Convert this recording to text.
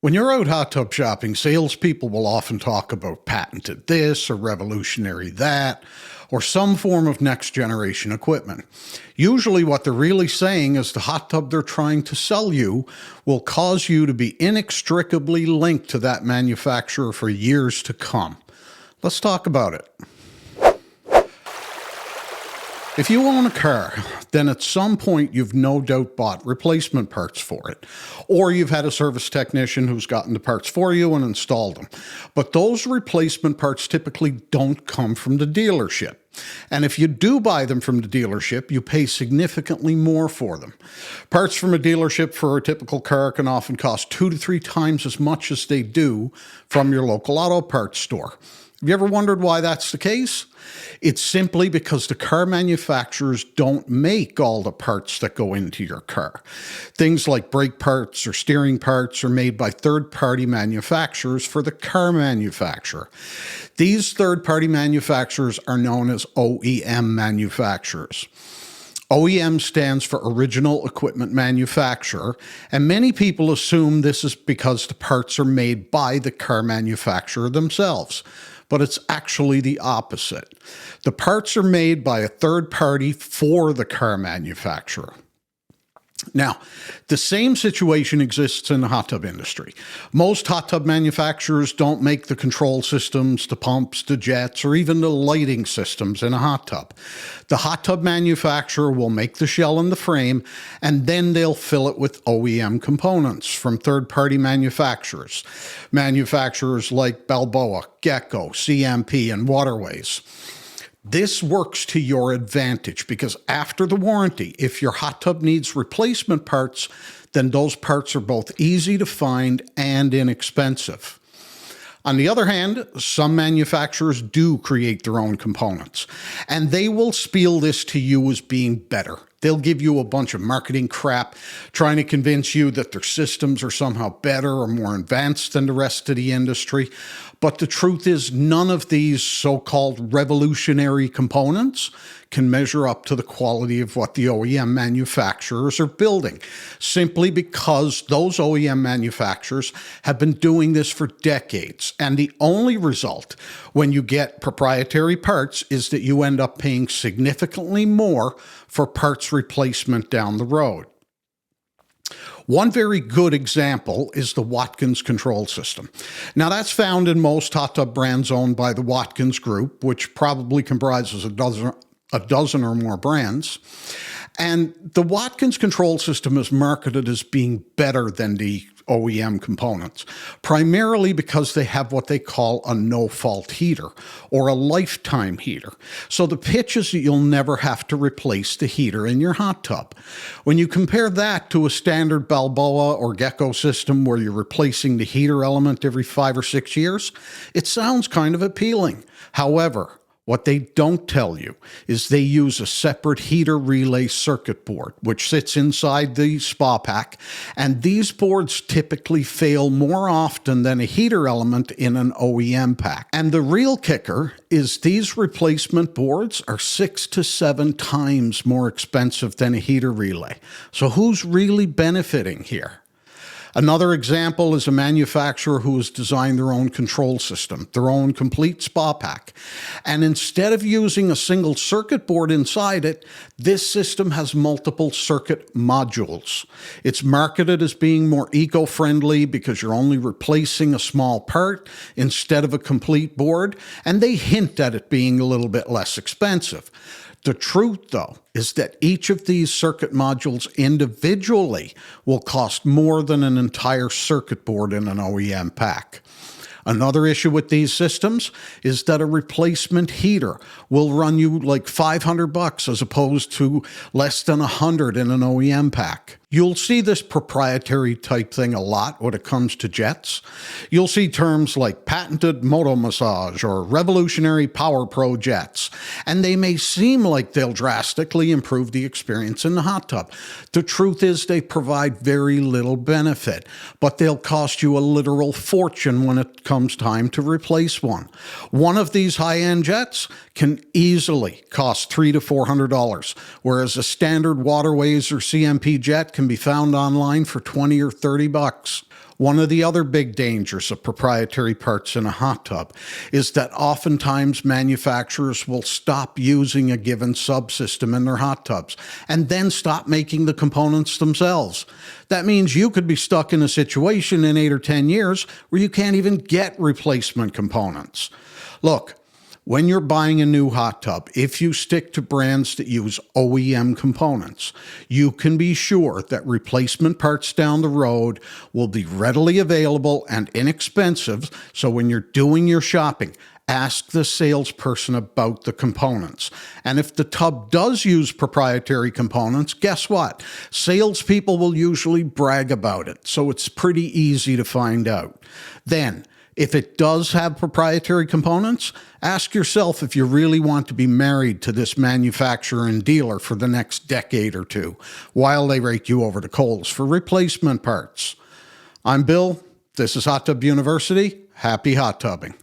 When you're out hot tub shopping, salespeople will often talk about patented this or revolutionary that, or some form of next generation equipment. Usually what they're really saying is the hot tub they're trying to sell you will cause you to be inextricably linked to that manufacturer for years to come. Let's talk about it. If you own a car, then at some point you've no doubt bought replacement parts for it, or you've had a service technician who's gotten the parts for you and installed them. But those replacement parts typically don't come from the dealership. And if you do buy them from the dealership, you pay significantly more for them. Parts from a dealership for a typical car can often cost 2 to 3 times as much as they do from your local auto parts store. Have you ever wondered why that's the case? It's simply because the car manufacturers don't make all the parts that go into your car. Things like brake parts or steering parts are made by third-party manufacturers for the car manufacturer. These third-party manufacturers are known as OEM manufacturers. OEM stands for Original Equipment Manufacturer, and many people assume this is because the parts are made by the car manufacturer themselves. But it's actually the opposite. The parts are made by a third party for the car manufacturer. Now, the same situation exists in the hot tub industry. Most hot tub manufacturers don't make the control systems, the pumps, the jets, or even the lighting systems in a hot tub. The hot tub manufacturer will make the shell and the frame, and then they'll fill it with OEM components from third-party manufacturers. Manufacturers like Balboa, Gecko, CMP, and Waterways. This works to your advantage because after the warranty, if your hot tub needs replacement parts, then those parts are both easy to find and inexpensive. On the other hand, some manufacturers do create their own components, and they will spiel this to you as being better. They'll give you a bunch of marketing crap, trying to convince you that their systems are somehow better or more advanced than the rest of the industry. But the truth is, none of these so-called revolutionary components can measure up to the quality of what the OEM manufacturers are building, simply because those OEM manufacturers have been doing this for decades. And the only result when you get proprietary parts is that you end up paying significantly more for parts replacement down the road. One very good example is the Watkins control system. Now that's found in most hot tub brands owned by the Watkins Group, which probably comprises a dozen or more brands. And the Watkins control system is marketed as being better than the OEM components, primarily because they have what they call a no-fault heater or a lifetime heater. So the pitch is that you'll never have to replace the heater in your hot tub. When you compare that to a standard Balboa or Gecko system where you're replacing the heater element every 5 or 6 years, it sounds kind of appealing. However, what they don't tell you is they use a separate heater relay circuit board, which sits inside the spa pack, and these boards typically fail more often than a heater element in an OEM pack. And the real kicker is these replacement boards are 6 to 7 times more expensive than a heater relay. So who's really benefiting here? Another example is a manufacturer who has designed their own control system, their own complete spa pack. And instead of using a single circuit board inside it, this system has multiple circuit modules. It's marketed as being more eco-friendly because you're only replacing a small part instead of a complete board, and they hint at it being a little bit less expensive. The truth, though, is that each of these circuit modules individually will cost more than an entire circuit board in an OEM pack. Another issue with these systems is that a replacement heater will run you like $500 as opposed to less than $100 in an OEM pack. You'll see this proprietary type thing a lot when it comes to jets. You'll see terms like patented moto massage or revolutionary power pro jets, and they may seem like they'll drastically improve the experience in the hot tub. The truth is they provide very little benefit, but they'll cost you a literal fortune when it comes time to replace one. One of these high-end jets can easily cost $300 to $400, whereas a standard Waterways or CMP jet can be found online for $20 or $30. One of the other big dangers of proprietary parts in a hot tub is that oftentimes manufacturers will stop using a given subsystem in their hot tubs and then stop making the components themselves. That means you could be stuck in a situation in 8 or 10 years where you can't even get replacement components. Look, when you're buying a new hot tub, if you stick to brands that use OEM components, you can be sure that replacement parts down the road will be readily available and inexpensive. So when you're doing your shopping, ask the salesperson about the components. And if the tub does use proprietary components, guess what? Salespeople will usually brag about it, so it's pretty easy to find out. Then, if it does have proprietary components, ask yourself if you really want to be married to this manufacturer and dealer for the next decade or two, while they rake you over the coals for replacement parts. I'm Bill. This is Hot Tub University. Happy hot tubbing.